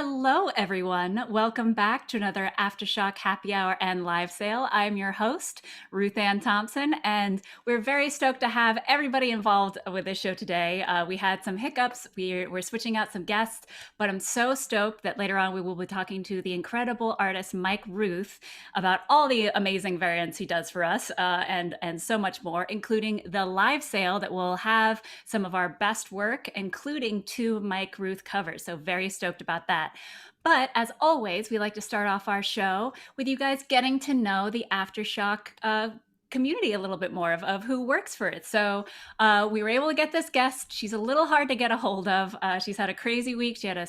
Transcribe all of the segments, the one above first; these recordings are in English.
Hello, everyone. Welcome back to another AfterShock Happy Hour and Live Sale. I'm your host, RuthAnn Thompson, and we're very stoked to have everybody involved with this show today. We had some hiccups. We're switching out some guests, but I'm so stoked that later on we will be talking to the incredible artist Mike Rooth about all the amazing variants he does for us and so much more, including the live sale that will have some of our best work, including 2 Mike Rooth covers. So very stoked about that. But as always, we like to start off our show with you guys getting to know the Aftershock community a little bit more of who works for it. So we were able to get this guest. She's a little hard to get a hold of. She's had a crazy week. She had a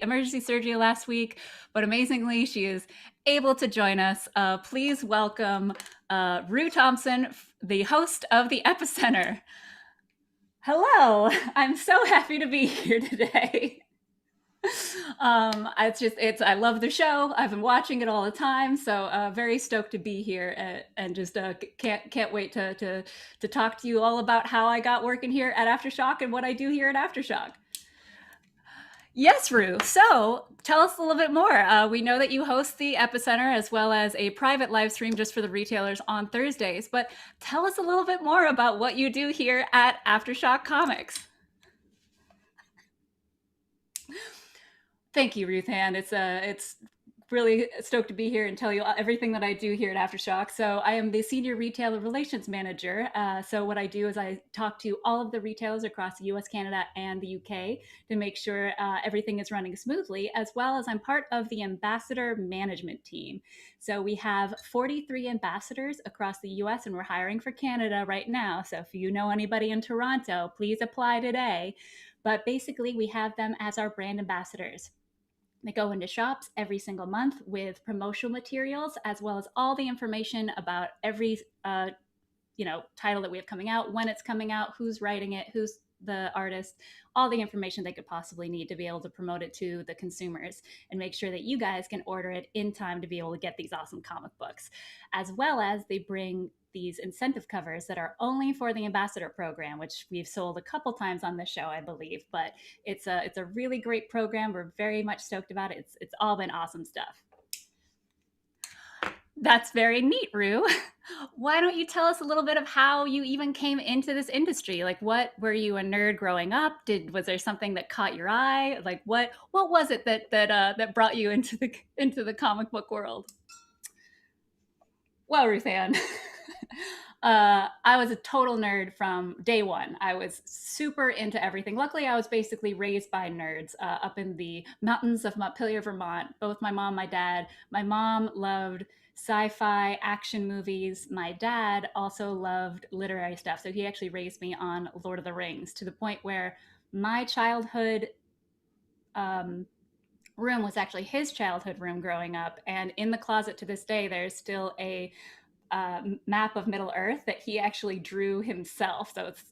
emergency surgery last week, but amazingly, she is able to join us. Please welcome Rue Thompson, the host of the Epicenter. Hello, I'm so happy to be here today. I love the show. I've been watching it all the time, so very stoked to be here and just can't wait to talk to you all about how I got working here at AfterShock and what I do here at AfterShock. Yes, Rue. So tell us a little bit more. We know that you host the Epicenter as well as a private live stream just for the retailers on Thursdays, but tell us a little bit more about what you do here at AfterShock Comics. Thank you, RuthAnn. It's really stoked to be here and tell you everything that I do here at AfterShock. So I am the Senior Retailer Relations Manager. So what I do is I talk to all of the retailers across the US, Canada, and the UK to make sure everything is running smoothly, as well as I'm part of the Ambassador Management Team. So we have 43 ambassadors across the US, and we're hiring for Canada right now. So if you know anybody in Toronto, please apply today. But basically, we have them as our brand ambassadors. They go into shops every single month with promotional materials, as well as all the information about every title that we have coming out, when it's coming out, who's writing it, who's the artist, all the information they could possibly need to be able to promote it to the consumers and make sure that you guys can order it in time to be able to get these awesome comic books. As well as they bring these incentive covers that are only for the ambassador program, which we've sold a couple times on this show, I believe. But it's a really great program. We're very much stoked about it. It's all been awesome stuff. That's very neat, Rue. Why don't you tell us a little bit of how you even came into this industry? Like, what were you a nerd growing up? Was there something that caught your eye? Like, what was it that brought you into the comic book world? Well, RuthAnn, I was a total nerd from day one. I was super into everything. Luckily, I was basically raised by nerds up in the mountains of Montpelier, Vermont. Both my mom, my dad. My mom loved sci-fi action movies. My dad also loved literary stuff. So he actually raised me on Lord of the Rings to the point where my childhood room was actually his childhood room growing up. And in the closet to this day, there's still a map of Middle Earth that he actually drew himself. So it's,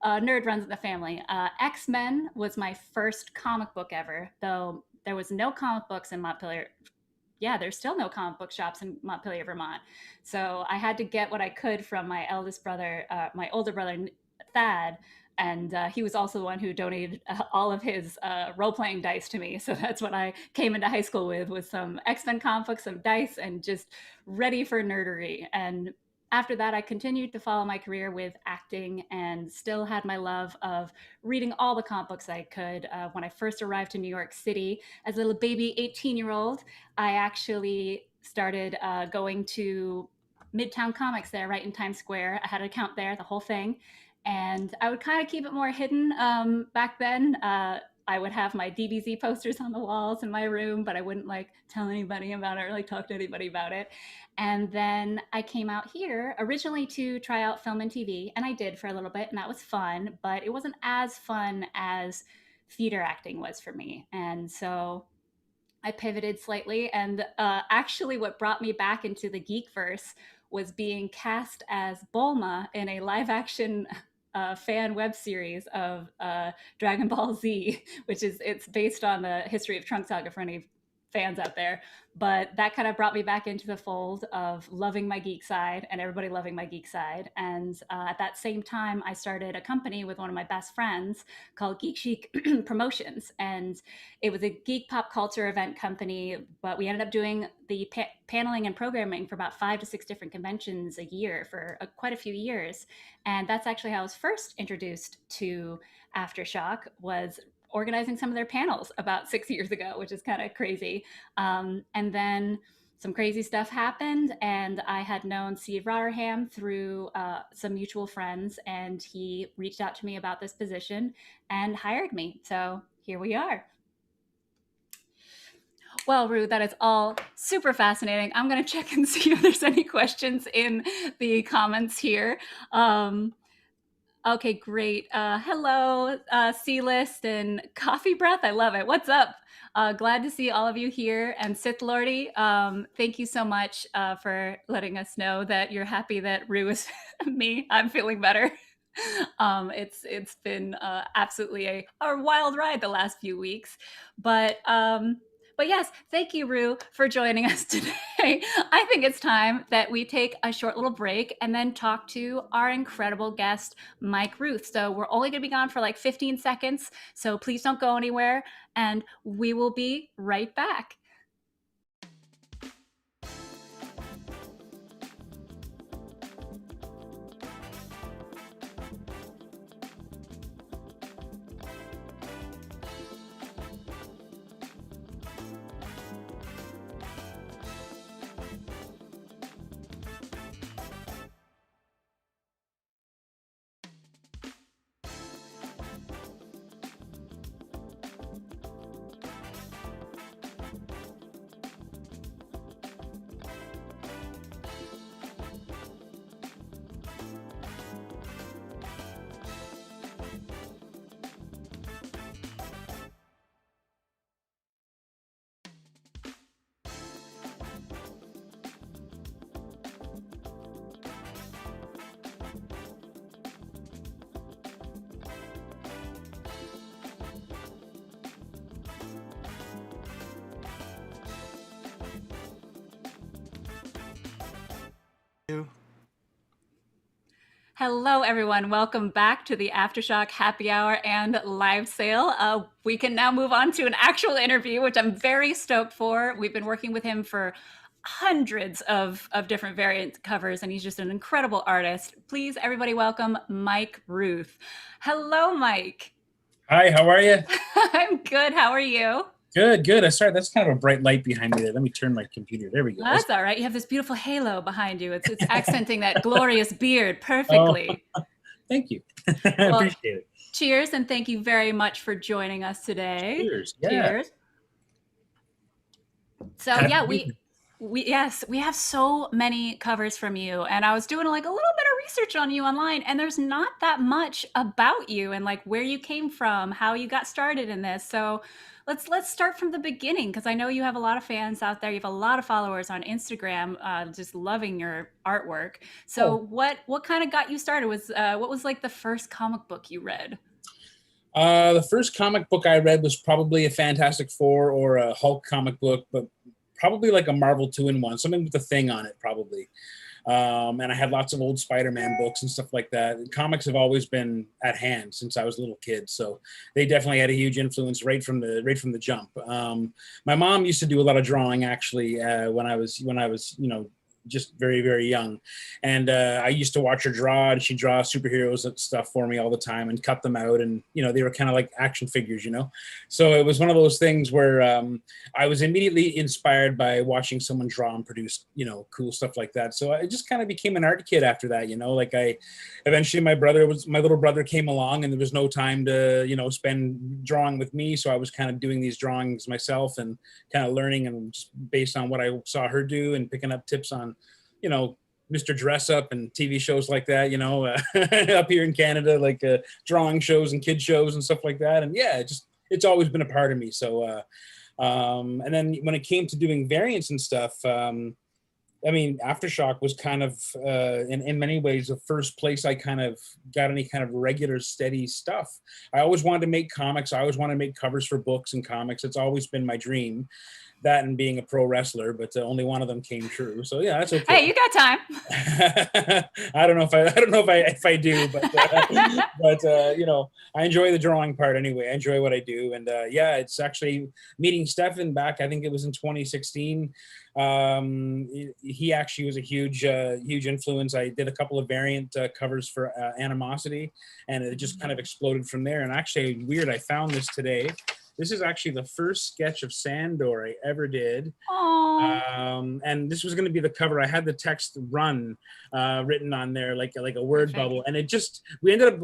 nerd runs in the family. X-Men was my first comic book ever, though there was no comic books in Montpelier. Yeah, there's still no comic book shops in Montpelier, Vermont. So I had to get what I could from my my older brother, Thad. And he was also the one who donated all of his role-playing dice to me. So that's what I came into high school with some X-Men comic books, some dice, and just ready for nerdery. And after that, I continued to follow my career with acting and still had my love of reading all the comic books I could. When I first arrived to New York City as a little baby 18-year-old, I actually started going to Midtown Comics there, right in Times Square. I had an account there, the whole thing. And I would kind of keep it more hidden back then. I would have my DBZ posters on the walls in my room, but I wouldn't tell anybody about it or talk to anybody about it. And then I came out here originally to try out film and TV, and I did for a little bit, and that was fun, but it wasn't as fun as theater acting was for me. And so I pivoted slightly, and actually what brought me back into the geekverse was being cast as Bulma in a live action fan web series of Dragon Ball Z, which it's based on the history of Trunks Saga for any fans out there. But that kind of brought me back into the fold of loving my geek side and everybody loving my geek side. And at that same time, I started a company with one of my best friends called Geek Chic Promotions. And it was a geek pop culture event company, but we ended up doing the paneling and programming for about 5 to 6 different conventions a year for quite a few years. And that's actually how I was first introduced to AfterShock, was organizing some of their panels about 6 years ago, which is kind of crazy. And then some crazy stuff happened, and I had known Steve Rotherham through some mutual friends, and he reached out to me about this position and hired me. So here we are. Well, Rue, that is all super fascinating. I'm going to check and see if there's any questions in the comments here. Okay, great. Hello, C-List and Coffee Breath. I love it. What's up? Glad to see all of you here. And Sith Lordy, thank you so much for letting us know that you're happy that Rue is me. I'm feeling better. It's been absolutely a wild ride the last few weeks, but yes, thank you, Rue, for joining us today. I think it's time that we take a short little break and then talk to our incredible guest, Mike Rooth. So we're only going to be gone for like 15 seconds, so please don't go anywhere, and we will be right back. Hello, everyone. Welcome back to the AfterShock Happy Hour and live sale. We can now move on to an actual interview, which I'm very stoked for. We've been working with him for hundreds of different variant covers, and he's just an incredible artist. Please, everybody, welcome Mike Rooth. Hello, Mike. Hi, how are you? I'm good. How are you? Good, good. Sorry, that's kind of a bright light behind me there. Let me turn my computer. There we go. That's all right. You have this beautiful halo behind you. It's accenting that glorious beard perfectly. Oh, thank you. I appreciate it. Cheers, and thank you very much for joining us today. Cheers. Yeah. Cheers. So yeah, we have so many covers from you, and I was doing like a little bit of research on you online, and there's not that much about you and like where you came from, how you got started in this. So let's start from the beginning, because I know you have a lot of fans out there. You have a lot of followers on Instagram, just loving your artwork. So what kind of got you started? What was like the first comic book you read? The first comic book I read was probably a Fantastic Four or a Hulk comic book, but probably like a Marvel 2-in-1, something with a thing on it, probably. And I had lots of old Spider-Man books and stuff like that. Comics have always been at hand since I was a little kid, so they definitely had a huge influence right from the jump. My mom used to do a lot of drawing, actually, when I was just very, very young. And I used to watch her draw, and she'd draw superheroes and stuff for me all the time and cut them out. And, they were kind of like action figures, So it was one of those things where I was immediately inspired by watching someone draw and produce, cool stuff like that. So I just kind of became an art kid after that, eventually my little brother came along, and there was no time to, spend drawing with me. So I was kind of doing these drawings myself and kind of learning, and just based on what I saw her do and picking up tips on, Mr. Dress Up and TV shows like that, up here in Canada, like drawing shows and kid shows and stuff like that. And yeah, it's always been a part of me. So, and then when it came to doing variants and stuff, AfterShock was kind of, in many ways, the first place I kind of got any kind of regular, steady stuff. I always wanted to make comics. I always wanted to make covers for books and comics. It's always been my dream. that and being a pro wrestler, but only one of them came true. So yeah, that's okay. Hey, you got time. I don't know if I do, but you know, I enjoy the drawing part anyway. I enjoy what I do, and yeah, it's actually meeting Stefan back. I think it was in 2016. He actually was a huge influence. I did a couple of variant covers for Animosity, and it just kind of exploded from there. And actually, weird, I found this today. This is actually the first sketch of Sandor I ever did. And this was going to be the cover. I had the text "run" written on there, like a word bubble, and I ended up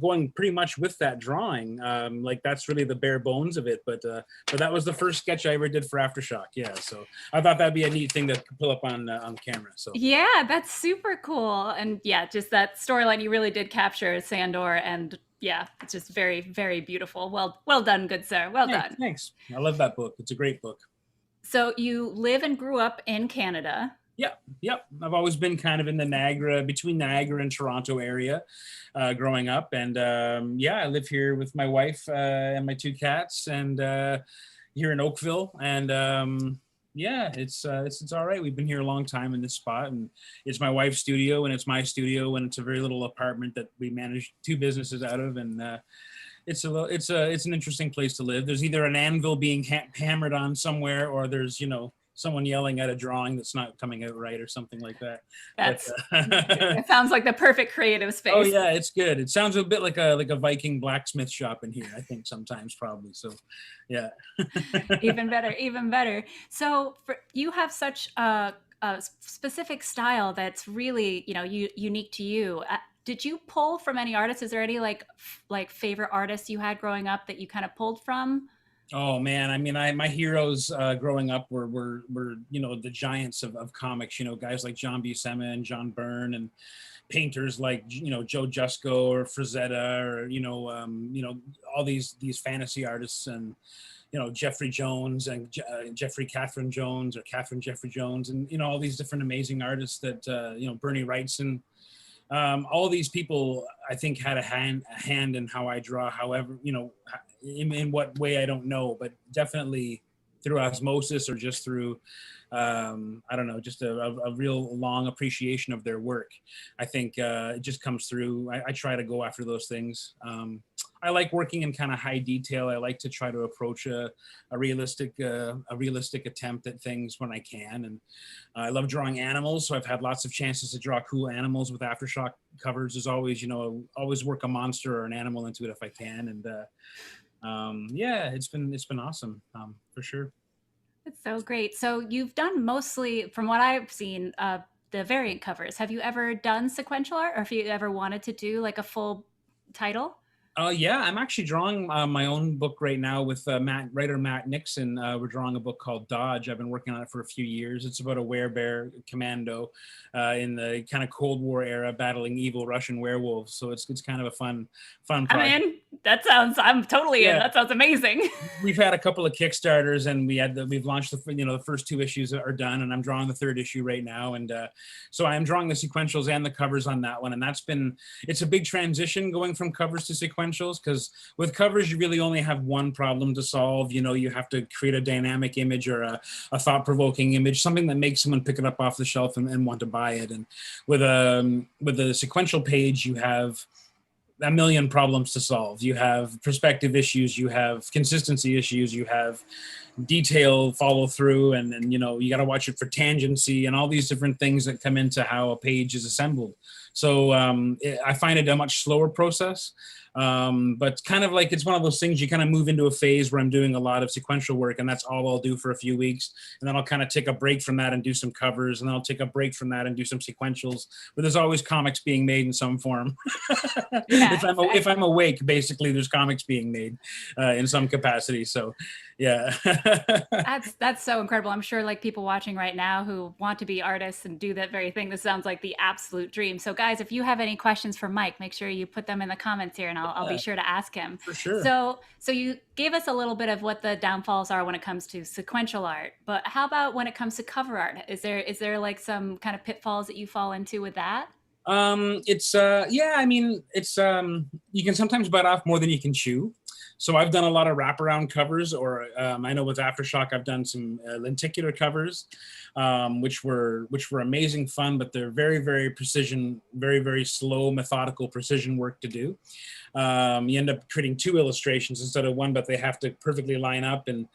going pretty much with that drawing. Like that's really the bare bones of it. But that was the first sketch I ever did for AfterShock. Yeah, so I thought that'd be a neat thing to pull up on camera. So yeah, that's super cool. And yeah, just that storyline you really did capture Sandor, and yeah, it's just very, very beautiful. Well done, good sir. Well done. Thanks. I love that book. It's a great book. So you live and grew up in Canada. Yep. I've always been kind of in the between Niagara and Toronto area, growing up, and yeah, I live here with my wife and my 2 cats, and here in Oakville, and yeah, it's all right. We've been here a long time in this spot, and it's my wife's studio and it's my studio, and it's a very little apartment that we manage 2 businesses out of, and it's an interesting place to live. There's either an anvil being hammered on somewhere, or there's, you know, someone yelling at a drawing that's not coming out right or something like that. It sounds like the perfect creative space. Oh yeah, it's good. It sounds a bit like a Viking blacksmith shop in here, I think, sometimes, probably. So yeah. Even better. So you have such a specific style that's really, you know, unique to you. Did you pull from any artists? Is there any like favorite artists you had growing up that you kind of pulled from? Oh man, I mean, my heroes growing up were you know, the giants of comics. You know, guys like John Buscema and John Byrne, and painters like, you know, Joe Jusko or Frazetta, or you know, all these fantasy artists, and you know, Jeffrey Jones and Jeffrey Catherine Jones, or Catherine Jeffrey Jones, and you know, all these different amazing artists that you know, Bernie Wrightson. All these people, I think, had a hand in how I draw. However, you know, in what way, I don't know, but definitely through osmosis, or just through, I don't know, just a real long appreciation of their work. I think it just comes through. I try to go after those things. I like working in kind of high detail. I like to try to approach a realistic attempt at things when I can. And I love drawing animals, so I've had lots of chances to draw cool animals with AfterShock covers. As always, you know, always work a monster or an animal into it if I can. And yeah, it's been awesome, for sure. It's so great. So you've done mostly, from what I've seen, the variant covers. Have you ever done sequential art, or if you ever wanted to do like a full title? Yeah, I'm actually drawing my own book right now with writer Matt Nixon. We're drawing a book called Dodge. I've been working on it for a few years. It's about a werebear commando in the kind of Cold War era, battling evil Russian werewolves. So it's kind of a fun project. I'm in. I'm totally in. That sounds amazing. We've had a couple of Kickstarters, and we've launched the first 2 issues are done, and I'm drawing the 3rd issue right now. And so I'm drawing the sequentials and the covers on that one, and it's a big transition going from covers to sequentials, because with covers you really only have one problem to solve. You know, you have to create a dynamic image, or a thought-provoking image, something that makes someone pick it up off the shelf and want to buy it. And with a sequential page, you have a million problems to solve. You have perspective issues, you have consistency issues, you have detail follow through, and you know, you got to watch it for tangency and all these different things that come into how a page is assembled. So I find it a much slower process. But kind of like, it's one of those things, you kind of move into a phase where I'm doing a lot of sequential work, and that's all I'll do for a few weeks. And then I'll kind of take a break from that and do some covers, and then I'll take a break from that and do some sequentials. But there's always comics being made in some form. Yeah, if I'm awake, basically there's comics being made in some capacity. So yeah. That's so incredible. I'm sure like people watching right now who want to be artists and do that very thing, this sounds like the absolute dream. So guys, if you have any questions for Mike, make sure you put them in the comments here, and I'll be sure to ask him. For sure. So you gave us a little bit of what the downfalls are when it comes to sequential art, but how about when it comes to cover art? Is there like some kind of pitfalls that you fall into with that? Yeah, I mean, it's you can sometimes bite off more than you can chew. So I've done a lot of wraparound covers, or I know with AfterShock I've done some lenticular covers, which were amazing fun, but they're very, very precision, very, very slow, methodical precision work to do. You end up creating 2 illustrations instead of 1, but they have to perfectly line up, and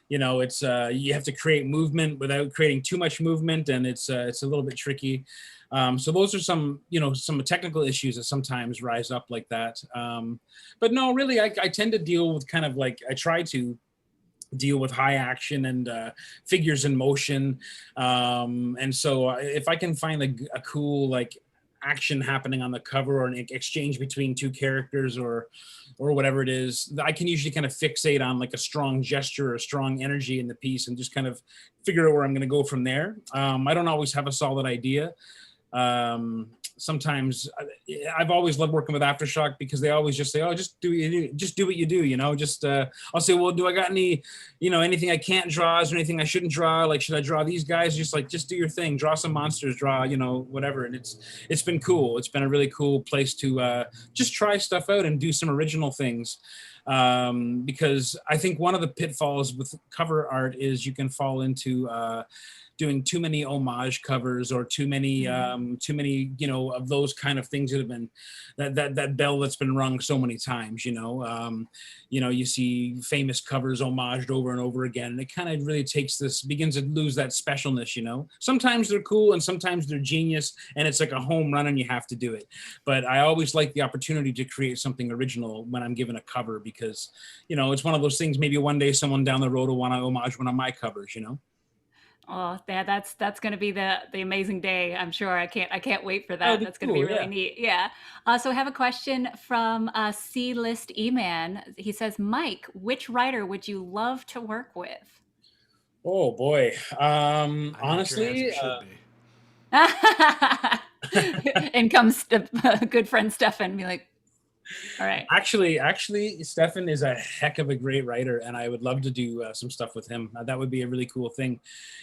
it's you have to create movement without creating too much movement, and it's a little bit tricky. So those are some technical issues that sometimes rise up like that. But no, really, I tend to deal with kind of like, I try to deal with high action and figures in motion. And so if I can find a cool like action happening on the cover, or an exchange between 2 characters, or whatever it is, I can usually kind of fixate on like a strong gesture or strong energy in the piece and just kind of figure out where I'm going to go from there. I don't always have a solid idea. Sometimes I've always loved working with AfterShock because they always just say, oh, just do what you do, just I'll say, well, do I got any anything I can't draw? Is there anything I shouldn't draw? Like, should I draw these guys? Just do your thing, draw some monsters, draw whatever. And it's been cool. It's been a really cool place to just try stuff out and do some original things, because I think one of the pitfalls with cover art is you can fall into doing too many homage covers, or too many of those kind of things that have been that bell that's been rung so many times. You see famous covers homaged over and over again, and it kind of really begins to lose that specialness. Sometimes they're cool and sometimes they're genius, and it's like a home run and you have to do it. But I always like the opportunity to create something original when I'm given a cover, because it's one of those things, maybe one day someone down the road will want to homage one of my covers. Oh, yeah, that's going to be the amazing day. I'm sure. I can't wait for that. That's going to be really neat. Yeah. So I have a question from C-List E-Man. He says, Mike, which writer would you love to work with? Oh boy. Honestly, in comes a good friend Stefan, be like, all right. Actually, Stefan is a heck of a great writer, and I would love to do some stuff with him. That would be a really cool thing.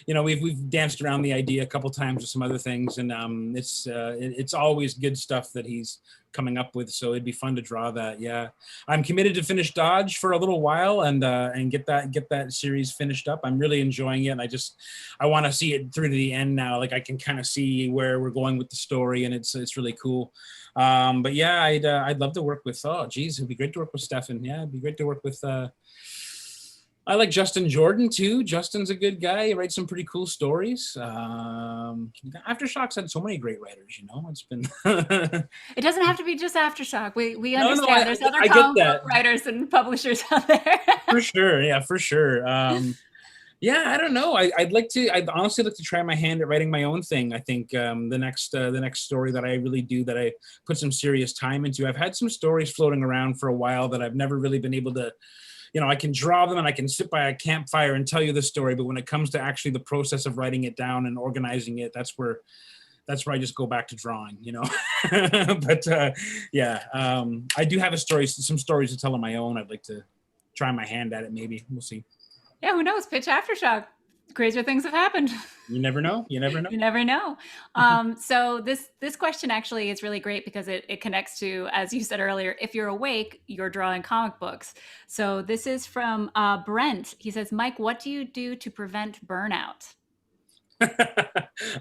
We've danced around the idea a couple times with some other things, and it's always good stuff that he's coming up with. So it'd be fun to draw that. Yeah, I'm committed to finish Dodge for a little while and get that series finished up. I'm really enjoying it, and I want to see it through to the end now. Like, I can kind of see where we're going with the story, and it's really cool. But yeah, I'd love to work with, it'd be great to work with Stefan. Yeah, it'd be great to work with, I like Justin Jordan too. Justin's a good guy. He writes some pretty cool stories. AfterShock's had so many great writers, It's been... It doesn't have to be just AfterShock. We understand. There's other comic book writers and publishers out there. For sure. Yeah, for sure. Yeah, I don't know. I'd honestly like to try my hand at writing my own thing. I think the next story that I really do, that I put some serious time into. I've had some stories floating around for a while that I've never really been able to, I can draw them and I can sit by a campfire and tell you the story. But when it comes to actually the process of writing it down and organizing it, that's where I just go back to drawing, But yeah, I do have some stories to tell on my own. I'd like to try my hand at it. Maybe we'll see. Yeah, who knows? Pitch AfterShock. Crazier things have happened. You never know. You never know. So this question actually is really great because it connects to, as you said earlier, if you're awake, you're drawing comic books. So this is from Brent. He says, Mike, what do you do to prevent burnout?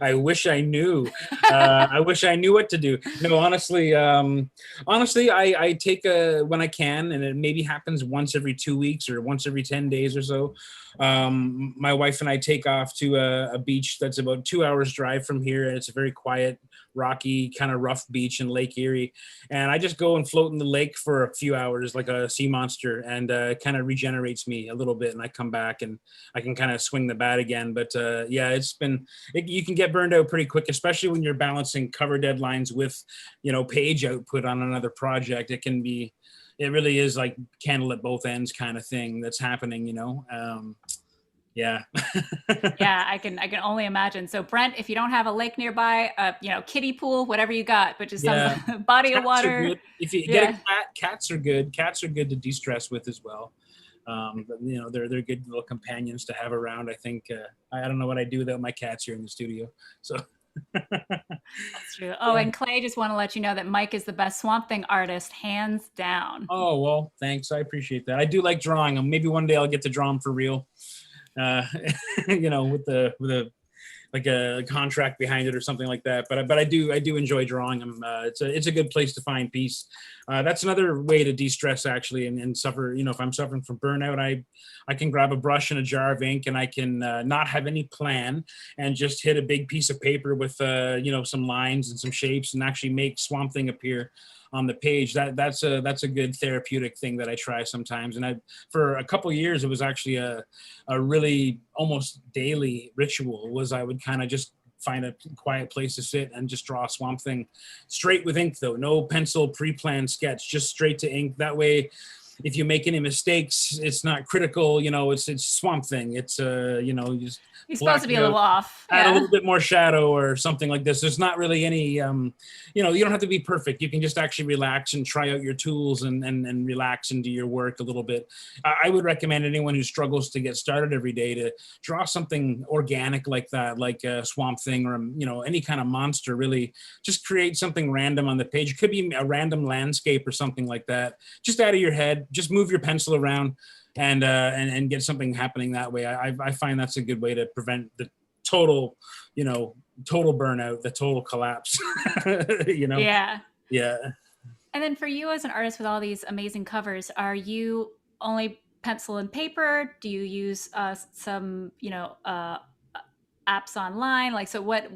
I wish I knew. I wish I knew what to do. No, honestly, I take when I can, and it maybe happens once every 2 weeks or once every 10 days or so. My wife and I take off to a beach that's about 2 hours drive from here, and it's a very quiet, rocky, kind of rough beach in Lake Erie. And I just go and float in the lake for a few hours like a sea monster, and kind of regenerates me a little bit. And I come back and I can kind of swing the bat again. But yeah, you can get burned out pretty quick, especially when you're balancing cover deadlines with, page output on another project. It really is like candle at both ends kind of thing that's happening, yeah. Yeah, I can only imagine. So Brent, if you don't have a lake nearby, kiddie pool, whatever you got, but just some body of water. If you get a cat, cats are good. Cats are good to de-stress with as well. But, they're good little companions to have around. I think I don't know what I'd do without my cats here in the studio. So That's true. Oh, and Clay, just want to let you know that Mike is the best Swamp Thing artist, hands down. Oh, well, thanks. I appreciate that. I do like drawing them. Maybe one day I'll get to draw them for real. Uh, with a like a contract behind it or something like that. But I do enjoy drawing them. It's a good place to find peace. That's another way to de-stress actually and suffer. If I'm suffering from burnout, I can grab a brush and a jar of ink and I can not have any plan and just hit a big piece of paper with some lines and some shapes and actually make Swamp Thing appear on the page. That's a good therapeutic thing that I try sometimes. And for a couple of years, it was actually a really almost daily ritual. Was I would kind of just find a quiet place to sit and just draw a Swamp Thing straight with ink, though no pencil pre-planned sketch, just straight to ink. That way, if you make any mistakes, it's not critical. It's Swamp Thing. It's just he's supposed to be a little off. Add a little bit more shadow or something like this. There's not really any, you don't have to be perfect. You can just actually relax and try out your tools and relax and do your work a little bit. I would recommend anyone who struggles to get started every day to draw something organic like that, like a Swamp Thing or, any kind of monster. Really just create something random on the page. It could be a random landscape or something like that. Just out of your head, just move your pencil around and get something happening that way. I find that's a good way to prevent the total burnout, the total collapse. Yeah. And then for you as an artist with all these amazing covers, are you only pencil and paper? Do you use some apps online? Like, so what,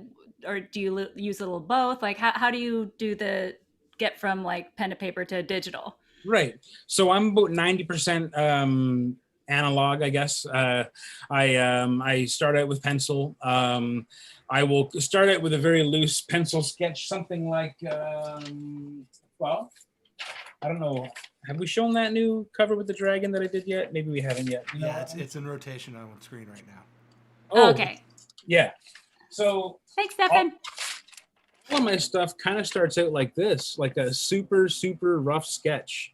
or do you use a little both? Like, how do you do the get from like pen to paper to digital? Right. So I'm about 90% analog, I guess. I start out with pencil. I will start out with a very loose pencil sketch, something like, I don't know. Have we shown that new cover with the dragon that I did yet? Maybe we haven't yet. It's in rotation on screen right now. Oh, okay. Yeah. So thanks, Stefan. All of my stuff kind of starts out like this, like a super, super rough sketch.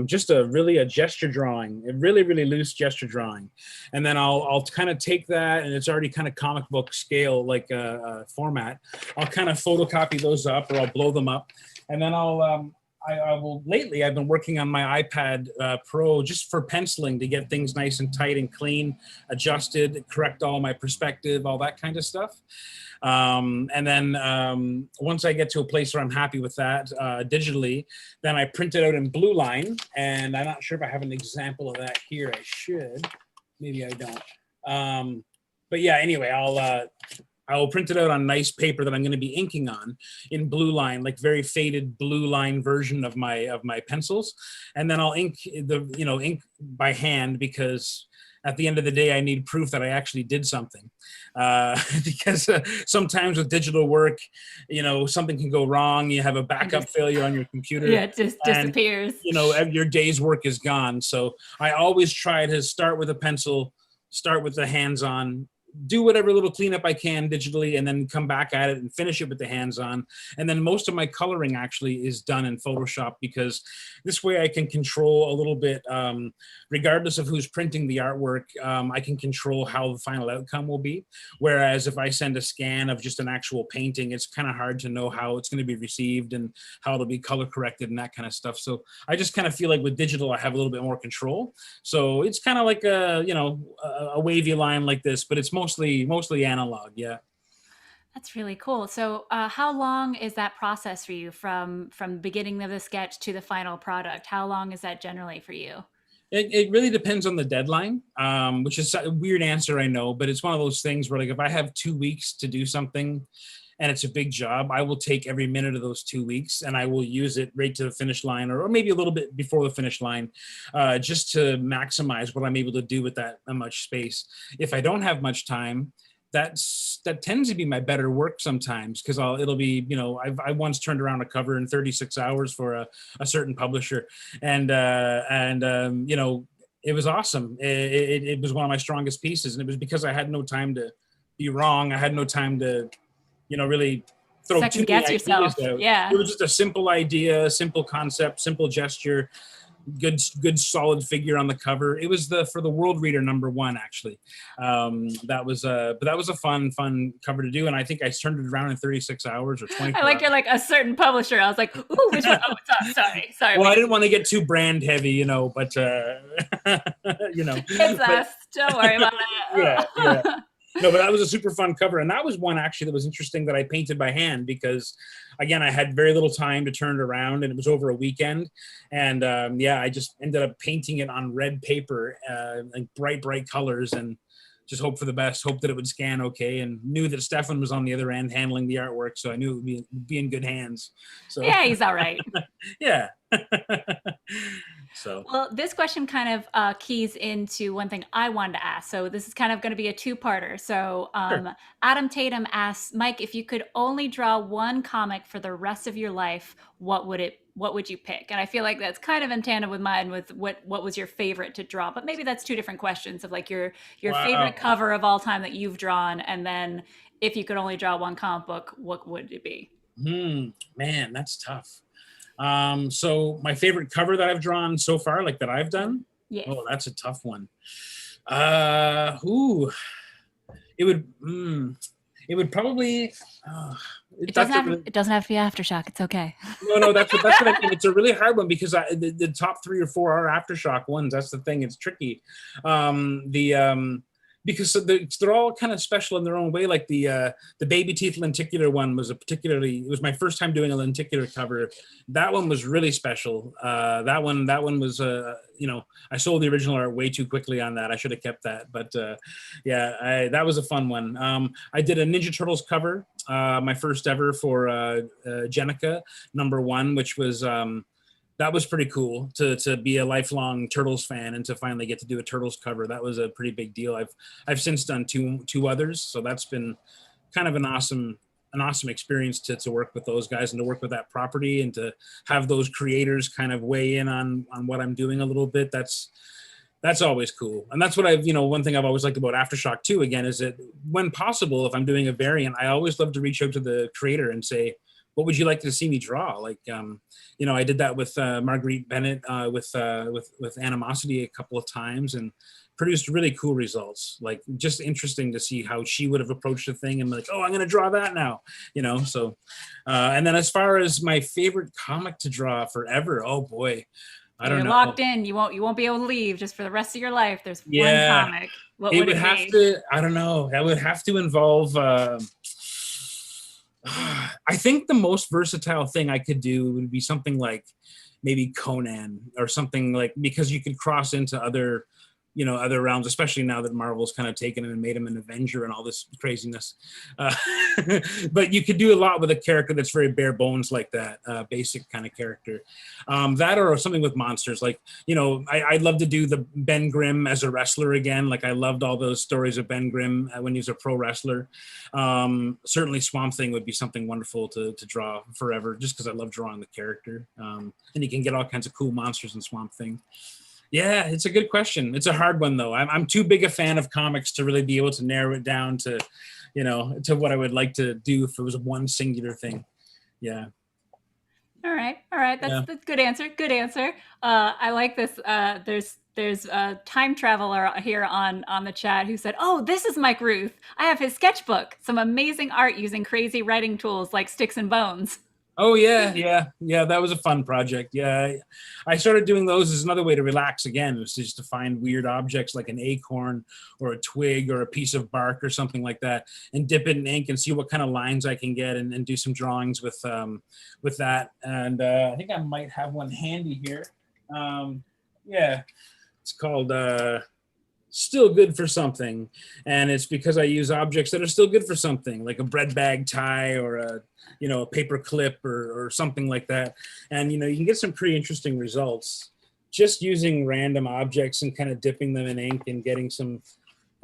Just a gesture drawing, a really, really loose gesture drawing. And then I'll kind of take that, and it's already kind of comic book scale, like format. I'll kind of photocopy those up, or I'll blow them up. And then lately I've been working on my iPad Pro just for penciling to get things nice and tight and clean, adjusted, correct all my perspective, all that kind of stuff. And then once I get to a place where I'm happy with that digitally, then I print it out in blue line. And I'm not sure if I have an example of that here. I should. Maybe I don't. But yeah, anyway, I will print it out on nice paper that I'm going to be inking on in blue line, like very faded blue line version of my pencils. And then I'll ink ink by hand, because at the end of the day, I need proof that I actually did something. Because sometimes with digital work, something can go wrong. You have a backup failure on your computer. Yeah, it just disappears. Your day's work is gone. So I always try to start with a pencil, start with the hands-on, do whatever little cleanup I can digitally, and then come back at it and finish it with the hands-on. And then most of my coloring actually is done in Photoshop, because this way I can control a little bit, regardless of who's printing the artwork, I can control how the final outcome will be. Whereas if I send a scan of just an actual painting, it's kind of hard to know how it's going to be received and how it'll be color corrected and that kind of stuff. So I just kind of feel like with digital, I have a little bit more control. So it's kind of like a wavy line like this, but it's mostly analog. Yeah. That's really cool. So how long is that process for you from the beginning of the sketch to the final product? How long is that generally for you? It really depends on the deadline, which is a weird answer, I know, but it's one of those things where, like, if I have 2 weeks to do something and it's a big job, I will take every minute of those 2 weeks and I will use it right to the finish line, or maybe a little bit before the finish line, just to maximize what I'm able to do with that much space. If I don't have much time, that tends to be my better work sometimes, because it'll be, I once turned around a cover in 36 hours for a certain publisher, and it was awesome. It was one of my strongest pieces, and it was because I had no time to be wrong. I had no time to really throw too many ideas out. Yeah. It was just a simple idea, simple concept, simple gesture. good solid figure on the cover. It was for the World Reader #1 actually. That was but that was a fun cover to do, and I think I turned it around in 36 hours or 24 I like hours. you're like a certain publisher. I was like, ooh, which one? Oh, it's us. Sorry. Well, I didn't want to get too brand heavy, but it's us. Don't worry about it. Yeah. No, but that was a super fun cover. And that was one actually that was interesting that I painted by hand because, again, I had very little time to turn it around and it was over a weekend. And I just ended up painting it on red paper, like bright colors, and just hope for the best, hope that it would scan okay, and knew that Stefan was on the other end handling the artwork. So I knew it would be in good hands. So yeah, he's all right. Yeah. So, well, this question kind of keys into one thing I wanted to ask. So this is kind of going to be a two-parter. So Sure. Adam Tatum asks, Mike, if you could only draw one comic for the rest of your life, what would you pick? And I feel like that's kind of in tandem with mine, with what was your favorite to draw. But maybe that's two different questions of like your Wow. favorite cover of all time that you've drawn, and then if you could only draw one comic book, what would it be? Man, that's tough. So my favorite cover that I've drawn so far, like that I've done. Yes. Oh, that's a tough one. It would probably. It doesn't have to be AfterShock. It's okay. No, that's what I mean. It's a really hard one because the top 3 or 4 are AfterShock ones. That's the thing. It's tricky. Because they're all kind of special in their own way. Like the baby teeth lenticular one was it was my first time doing a lenticular cover. That one was really special. That one was I sold the original art way too quickly on that. I should have kept that, but that was a fun one. I did a Ninja Turtles cover, my first ever for Jenica #1, which was that was pretty cool to be a lifelong Turtles fan and to finally get to do a Turtles cover. That was a pretty big deal. I've since done two others, so that's been kind of an awesome experience to work with those guys and to work with that property and to have those creators kind of weigh in on what I'm doing a little bit. That's always cool. And that's what one thing I've always liked about AfterShock too, again, is that when possible, if I'm doing a variant, I always love to reach out to the creator and say, what would you like to see me draw? Like, I did that with Marguerite Bennett with Animosity a couple of times and produced really cool results. Like, just interesting to see how she would have approached the thing and like, oh, I'm going to draw that now, So, and then as far as my favorite comic to draw forever, oh boy, I don't know. You're locked in. You won't be able to leave just for the rest of your life. There's one comic. What would it have be? to? I don't know. That would have to involve. I think the most versatile thing I could do would be something like maybe Conan or something like, because you could cross into other realms, especially now that Marvel's kind of taken him and made him an Avenger and all this craziness. But you could do a lot with a character that's very bare bones like that, basic kind of character. That or something with monsters. Like, I'd love to do the Ben Grimm as a wrestler again. Like, I loved all those stories of Ben Grimm when he was a pro wrestler. Certainly Swamp Thing would be something wonderful to draw forever, just because I love drawing the character. And you can get all kinds of cool monsters in Swamp Thing. Yeah, it's a good question. It's a hard one, though. I'm too big a fan of comics to really be able to narrow it down to, to what I would like to do if it was one singular thing. Yeah. All right. That's a good answer. Good answer. I like this. There's a time traveler here on the chat who said, "Oh, this is Mike Rooth. I have his sketchbook. Some amazing art using crazy writing tools like sticks and bones." Oh yeah. That was a fun project. Yeah, I started doing those as another way to relax. Again, it was just to find weird objects like an acorn or a twig or a piece of bark or something like that, and dip it in ink and see what kind of lines I can get, and do some drawings with that. And I think I might have one handy here. It's called Still Good for Something, and it's because I use objects that are still good for something, like a bread bag tie or a paper clip or something like that. And you can get some pretty interesting results just using random objects and kind of dipping them in ink and getting some.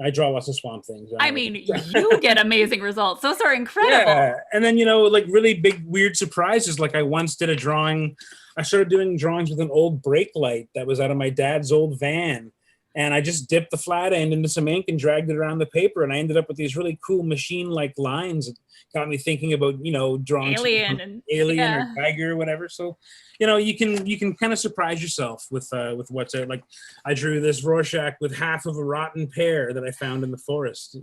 I draw lots of Swamp Things. I mean, you get amazing results. Those are incredible. Yeah, and then like really big weird surprises. Like I once did a drawing. I started doing drawings with an old brake light that was out of my dad's old van. And I just dipped the flat end into some ink and dragged it around the paper, and I ended up with these really cool machine-like lines. It got me thinking about, drawing Alien and Alien or yeah. Tiger or whatever. So, you can kind of surprise yourself with what's out. Like, I drew this Rorschach with half of a rotten pear that I found in the forest.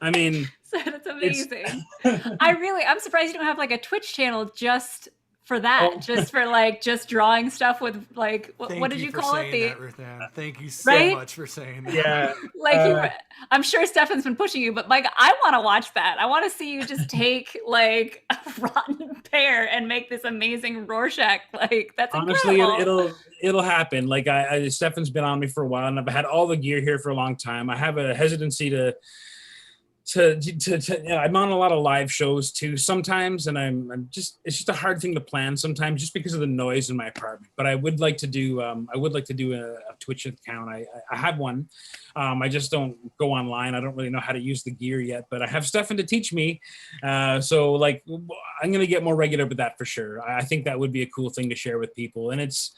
I mean, So that's amazing. I'm surprised you don't have like a Twitch channel just for that, just for like just drawing stuff with like what did you call it? RuthAnn. Thank you so Right? much for saying that. Yeah. Like I'm sure Stefan's been pushing you, but like I want to watch that. I want to see you just take like a rotten pear and make this amazing Rorschach. Like that's honestly, incredible. it'll happen. Like Stefan's been on me for a while, and I've had all the gear here for a long time. I have a hesitancy to I'm on a lot of live shows too sometimes, and it's just a hard thing to plan sometimes just because of the noise in my apartment. But I would like to do a Twitch account. I have one. I just don't go online. I don't really know how to use the gear yet, but I have Stefan to teach me. So like I'm gonna get more regular with that for sure. I think that would be a cool thing to share with people, and it's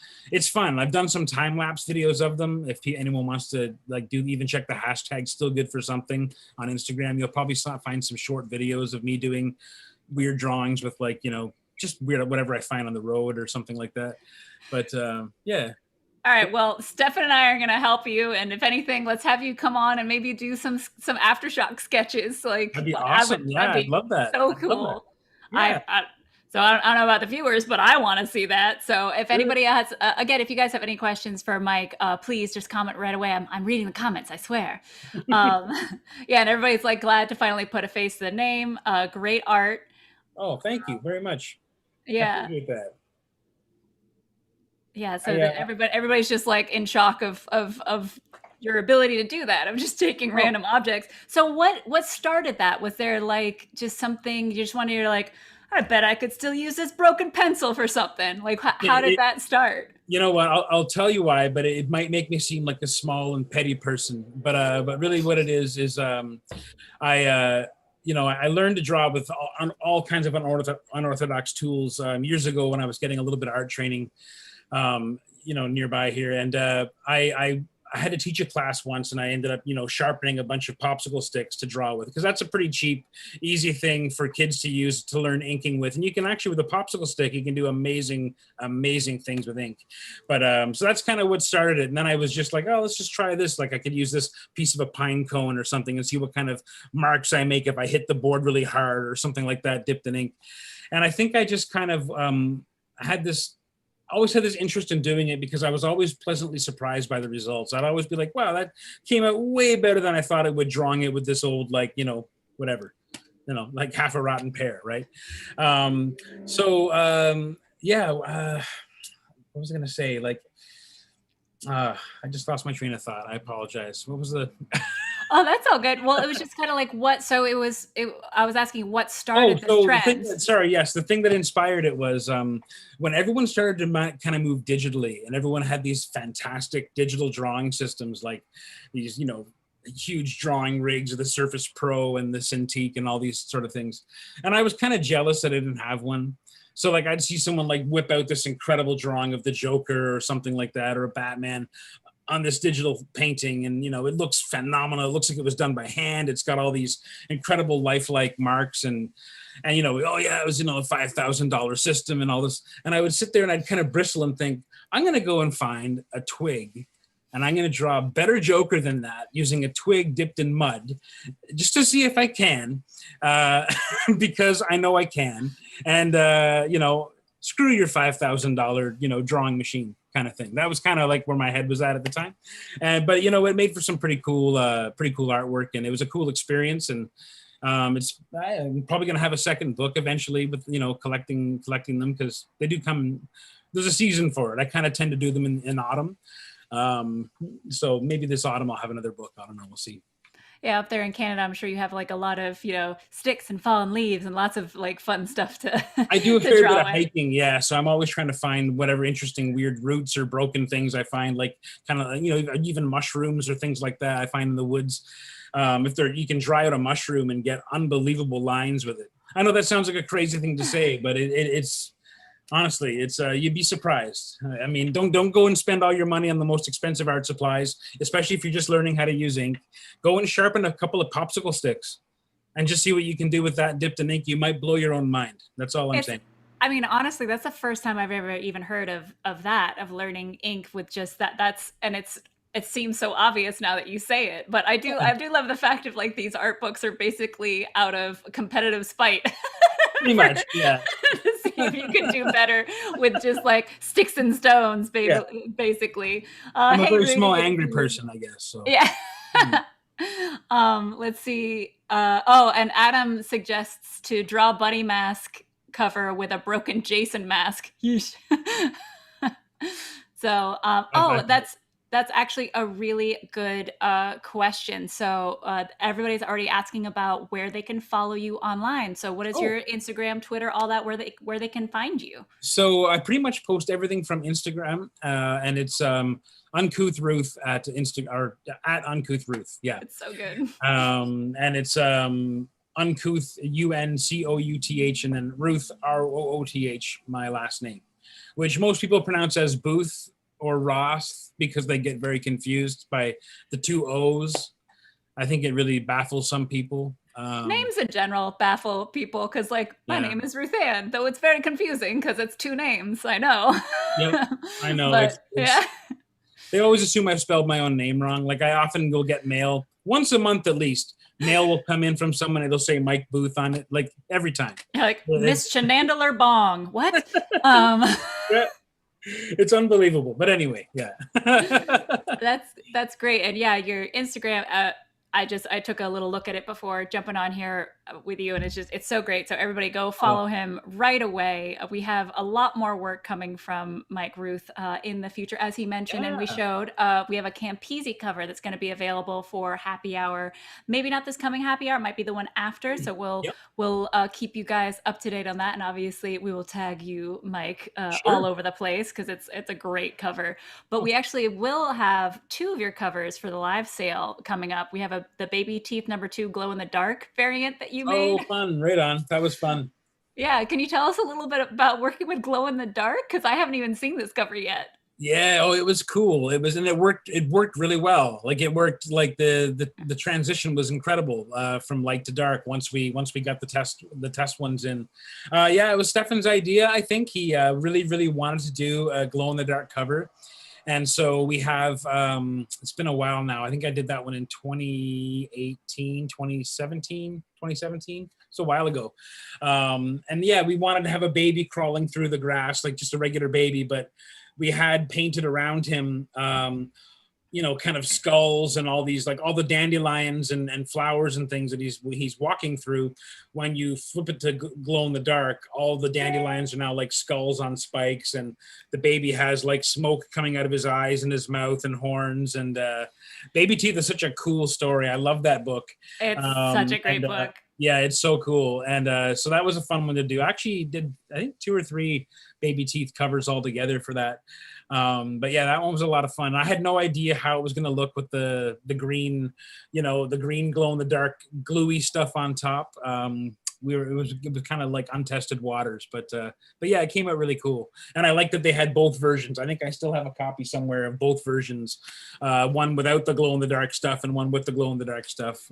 fun. I've done some time lapse videos of them. If anyone wants to even check the hashtag Still Good for Something on Instagram, you'll probably find some short videos of me doing weird drawings with just weird whatever I find on the road or something like that. But yeah. All right. Well, Stefan and I are going to help you. And if anything, let's have you come on and maybe do some AfterShock sketches. Like that'd be awesome. I'd love that. So cool. Yeah. So I don't know about the viewers, but I want to see that. So if anybody has, again, if you guys have any questions for Mike, please just comment right away. I'm reading the comments, I swear. Yeah, and everybody's like glad to finally put a face to the name. Great art. Oh, thank you very much. Yeah. I appreciate that. Yeah, so everybody's just like in shock of your ability to do that. I'm just taking random objects. So what started that? Was there like just something you just wanted to like, I bet I could still use this broken pencil for something. Like how did that start? You know what? I'll tell you why, but it might make me seem like a small and petty person. But really, what it is I learned to draw with all kinds of unorthodox tools years ago when I was getting a little bit of art training, nearby here, and I had to teach a class once, and I ended up, sharpening a bunch of popsicle sticks to draw with, because that's a pretty cheap, easy thing for kids to use to learn inking with. And you can actually, with a popsicle stick, you can do amazing, amazing things with ink. But so that's kind of what started it. And then I was just like, oh, let's just try this. Like I could use this piece of a pine cone or something and see what kind of marks I make if I hit the board really hard or something like that, dipped in ink. And I think I just kind of always had this interest in doing it because I was always pleasantly surprised by the results. I'd always be like, wow, that came out way better than I thought it would, drawing it with this old, whatever, like half a rotten pear, right? What was I going to say? I just lost my train of thought. I apologize. What was the... Oh, that's all good. Well, it was just kind of like what, so I was asking what started this trend. The thing that inspired it was when everyone started to kind of move digitally, and everyone had these fantastic digital drawing systems, like these, huge drawing rigs, the Surface Pro and the Cintiq and all these sort of things. And I was kind of jealous that I didn't have one. So I'd see someone whip out this incredible drawing of the Joker or something like that, or a Batman on this digital painting, and it looks phenomenal. It looks like it was done by hand. It's got all these incredible lifelike marks, and oh yeah, it was a $5,000 system and all this. And I would sit there and I'd kind of bristle and think, I'm going to go and find a twig, and I'm going to draw a better Joker than that using a twig dipped in mud, just to see if I can, because I know I can. And screw your $5,000 drawing machine kind of thing. That was kind of like where my head was at the time. But it made for some pretty cool artwork, and it was a cool experience. And I'm probably going to have a second book eventually with, collecting them, because they do come, there's a season for it. I kind of tend to do them in autumn. So maybe this autumn I'll have another book. I don't know. We'll see. Yeah, up there in Canada, I'm sure you have a lot of, sticks and fallen leaves and lots of fun stuff to I do a fair bit of hiking, yeah. So I'm always trying to find whatever interesting weird roots or broken things I find, even mushrooms or things like that I find in the woods. You can dry out a mushroom and get unbelievable lines with it. I know that sounds like a crazy thing to say, but it's Honestly, it's you'd be surprised. I mean, don't go and spend all your money on the most expensive art supplies, especially if you're just learning how to use ink. Go and sharpen a couple of popsicle sticks and just see what you can do with that dipped in ink. You might blow your own mind. That's all I'm saying. I mean, honestly, that's the first time I've ever even heard of that, of learning ink with just that. It seems so obvious now that you say it, but I do love the fact of like these art books are basically out of competitive spite. Pretty much, yeah. To see if you can do better with just like sticks and stones, basically. I'm a very small, angry person, I guess. So yeah. Let's see. And Adam suggests to draw Bunny mask cover with a broken Jason mask. Yeesh. So, that's actually a really good question. So everybody's already asking about where they can follow you online. So what is your Instagram, Twitter, all that, where they can find you? So I pretty much post everything from Instagram, and it's Uncouth Rooth at Instagram, or at Uncouth Rooth. Yeah, it's so good. And it's Uncouth, UNCOUTH, and then Rooth, ROOTH, my last name, which most people pronounce as Booth or Ross because they get very confused by the two O's. I think it really baffles some people. Names in general baffle people because, like, my name is RuthAnn, though it's very confusing because it's two names. I know. Yep, I know. But, it's, they always assume I've spelled my own name wrong. Like, I often will get mail once a month at least. Mail will come in from someone. It'll say Mike Booth on it, like every time. Like Miss Chenandler Bong. What? Yeah. It's unbelievable, but anyway, yeah. that's great. And yeah, your Instagram, I took a little look at it before jumping on here with you, and it's so great. So everybody go follow him right away. We have a lot more work coming from Mike Rooth in the future, as he mentioned, and we showed. We have a Campese cover that's going to be available for happy hour. Maybe not this coming happy hour, it might be the one after. So we'll keep you guys up to date on that, and obviously we will tag you, Mike, all over the place because it's a great cover. But we actually will have 2 of your covers for the live sale coming up. We have the Baby Teeth #2 glow in the dark variant that you made. Oh, fun. Right on. That was fun. Yeah. Can you tell us a little bit about working with glow in the dark? Because I haven't even seen this cover yet. Yeah. Oh, it was cool. It worked really well. Like it worked, like the transition was incredible from light to dark once we got the test ones in. It was Stefan's idea. I think he really, really wanted to do a glow in the dark cover. And so we have, it's been a while now. I think I did that one in 2017. It's a while ago. We wanted to have a baby crawling through the grass, like just a regular baby, but we had painted around him, kind of skulls and all these, like all the dandelions and flowers and things that he's walking through. When you flip it to glow in the dark, all the dandelions are now like skulls on spikes, and the baby has like smoke coming out of his eyes and his mouth and horns. And Baby Teeth is such a cool story. I love that book. It's such a great book. Yeah, it's so cool. And so that was a fun one to do. I actually did, I think, 2 or 3 Baby Teeth covers all together for that. But yeah, that one was a lot of fun. I had no idea how it was going to look with the green, the green glow in the dark gluey stuff on top. It was kind of like untested waters, but yeah, it came out really cool. And I like that they had both versions. I think I still have a copy somewhere of both versions, one without the glow in the dark stuff and one with the glow in the dark stuff.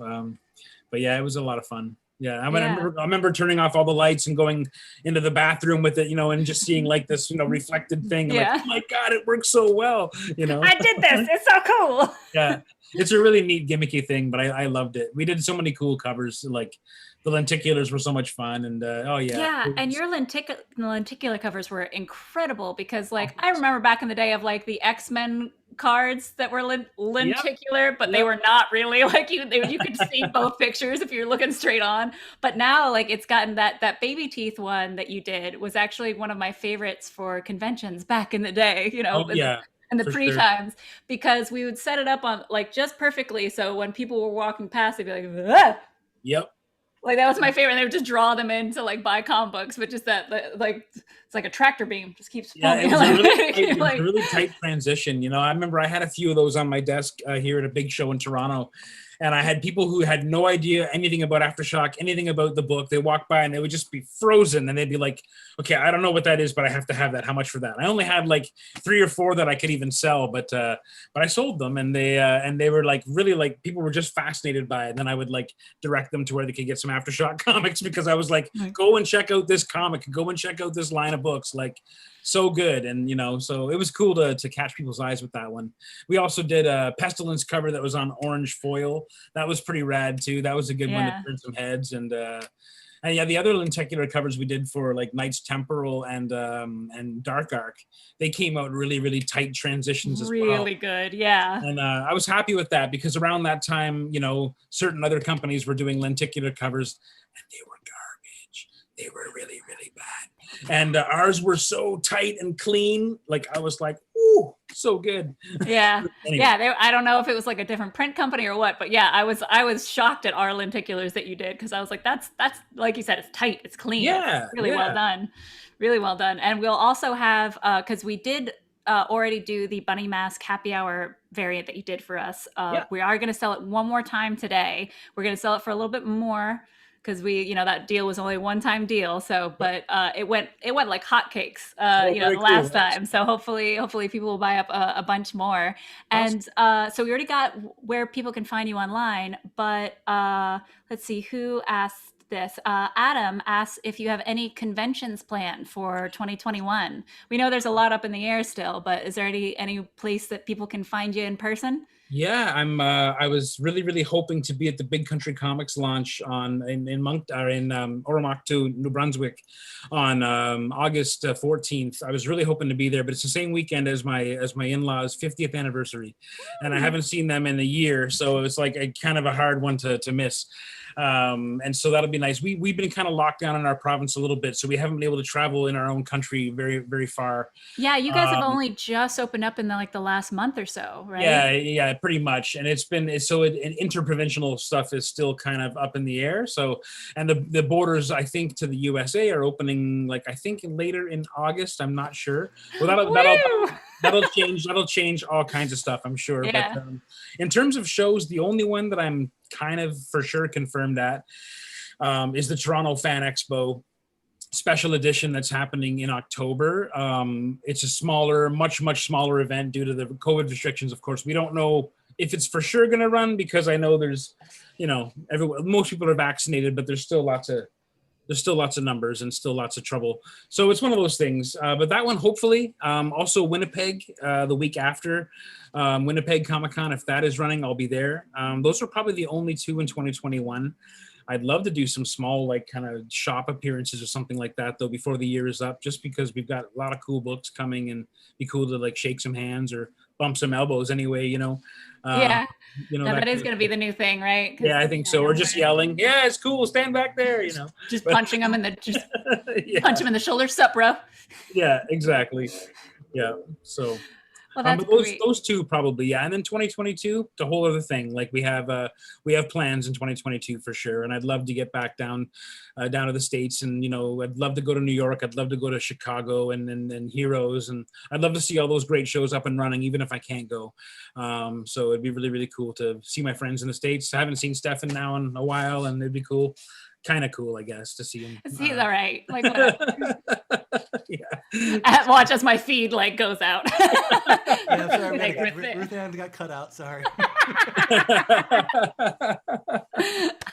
But yeah, it was a lot of fun. Yeah, I remember turning off all the lights and going into the bathroom with it, and just seeing like this, reflected thing. Yeah. Like, oh my God, it works so well. I did this. It's so cool. Yeah, it's a really neat gimmicky thing, but I loved it. We did so many cool covers. Like the lenticulars were so much fun, and and your lenticular covers were incredible because, like, I remember back in the day of like the X-Men cards that were lenticular, but they were not really like you could see both pictures if you're looking straight on. But now, like, it's gotten that Baby Teeth one that you did was actually one of my favorites for conventions back in the day. In the pre-times, because we would set it up on like just perfectly, so when people were walking past, they'd be like, ah! Yep. Like that was my favorite. They would just draw them in to like buy comic books, but just that, like, it's like a tractor beam, just keeps pulling. Yeah, it was a really tight transition. I remember I had a few of those on my desk here at a big show in Toronto, And I had people who had no idea anything about AfterShock, anything about the book. They walked by and they would just be frozen, and they'd be like, okay, I don't know what that is, but I have to have that. How much for that? I only had like 3 or 4 that I could even sell, but I sold them, and they were like, really, like, people were just fascinated by it. And then I would like direct them to where they could get some AfterShock comics, because I was like, go and check out this comic, go and check out this line of books, like, so good. And, you know, so it was cool to catch people's eyes with that one. We also did a Pestilence cover that was on orange foil. That was pretty rad too. That was a good one to turn some heads. And yeah, the other lenticular covers we did for like Knights Temporal and Dark Arc, they came out really, really tight transitions as well. Really good, yeah. And I was happy with that, because around that time, you know, certain other companies were doing lenticular covers, and they were garbage. They were really, really bad. And ours were so tight and clean. Like, I was like, ooh, so good. Yeah. Anyway. Yeah. I don't know if it was like a different print company or what, but yeah, I was shocked at our lenticulars that you did, because I was like, that's like you said, it's tight, it's clean. Yeah. It's really well done. Really well done. And we'll also have, because we did already do the Bunny Mask Happy Hour variant that you did for us. We are going to sell it one more time today. We're going to sell it for a little bit more, because we, you know, that deal was only a one-time deal. So, but it went like hotcakes, you know, the last time. So hopefully people will buy up a bunch more. Awesome. And so we already got where people can find you online, but let's see who asked this. Adam asks if you have any conventions planned for 2021. We know there's a lot up in the air still, but is there any place that people can find you in person? Yeah, I was really, really hoping to be at the Big Country Comics launch in Oromocto, New Brunswick, on August 14th. I was really hoping to be there, but it's the same weekend as my in-laws' 50th anniversary, and I haven't seen them in a year, so it's like a kind of a hard one to miss. And so that'll be nice. We've been kind of locked down in our province a little bit, so we haven't been able to travel in our own country very, very far. Yeah, you guys have only just opened up in the last month or so, right? Yeah, pretty much. And interprovincial stuff is still kind of up in the air. So, and the borders, I think, to the USA are opening, like, I think later in August. I'm not sure. Well, that'll change all kinds of stuff, I'm sure. Yeah. But in terms of shows, the only one that I'm kind of for sure confirmed at is the Toronto Fan Expo special edition that's happening in October. It's a smaller, much smaller event due to the COVID restrictions. Of course, we don't know if it's for sure going to run, because I know there's, you know, most people are vaccinated, but there's still lots of numbers and still lots of trouble. So it's one of those things. But that one, hopefully, also Winnipeg the week after, Winnipeg Comic-Con, if that is running, I'll be there. Those are probably the only 2 in 2021. I'd love to do some small, like, kind of shop appearances or something like that, though, before the year is up, just because we've got a lot of cool books coming, and be cool to like shake some hands or bump some elbows anyway, you know. Yeah, you know, that is going to be the new thing, right? Yeah, I think so. Or just yelling, yeah, it's cool, stand back there, you know. Just punching them punch them in the shoulder, sup, bro. Yeah, exactly. Yeah, so. Well, that's those 2 probably, yeah. And then 2022, it's a whole other thing. Like, we have plans in 2022 for sure, and I'd love to get back down to the States, and, you know, I'd love to go to New York, I'd love to go to Chicago and Heroes, and I'd love to see all those great shows up and running, even if I can't go. So it'd be really, really cool to see my friends in the States. I haven't seen Stefan now in a while, and it'd be cool. Kind of cool, I guess, to see him. He's all right. Like, whatever. Yeah. Watch as my feed like goes out. Yeah, sorry, RuthAnn got cut out. Sorry.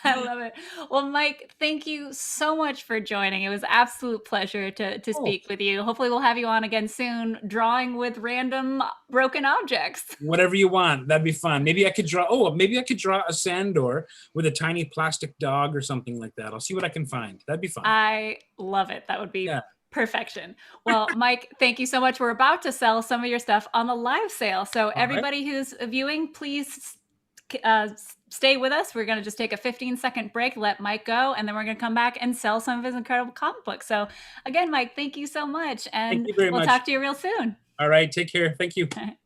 I love it. Well, Mike, thank you so much for joining. It was an absolute pleasure to speak with you. Hopefully we'll have you on again soon, drawing with random broken objects. Whatever you want. That'd be fun. Maybe I could draw a Sandor with a tiny plastic dog or something like that. I'll see what I can find. That'd be fun. I love it. That would be perfection. Well, Mike, thank you so much. We're about to sell some of your stuff on the live sale. So everybody who's viewing, please stay with us. We're going to just take a 15-second break, let Mike go, and then we're going to come back and sell some of his incredible comic books. So again, Mike, thank you so much. And we'll talk to you real soon. All right. Take care. Thank you. Bye.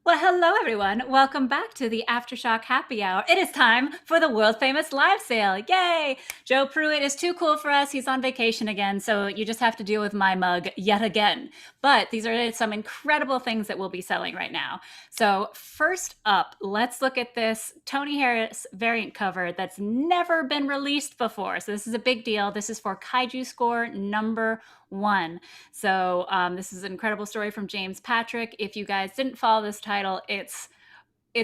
Well, hello everyone. Welcome back to the AfterShock Happy Hour. It is time for the world famous live sale. Yay! Joe Pruitt is too cool for us. He's on vacation again, so you just have to deal with my mug yet again. But these are some incredible things that we'll be selling right now. So first up, let's look at this Tony Harris variant cover that's never been released before. So this is a big deal. This is for Kaiju Score #1. So this is an incredible story from James Patrick. If you guys didn't follow this title, it's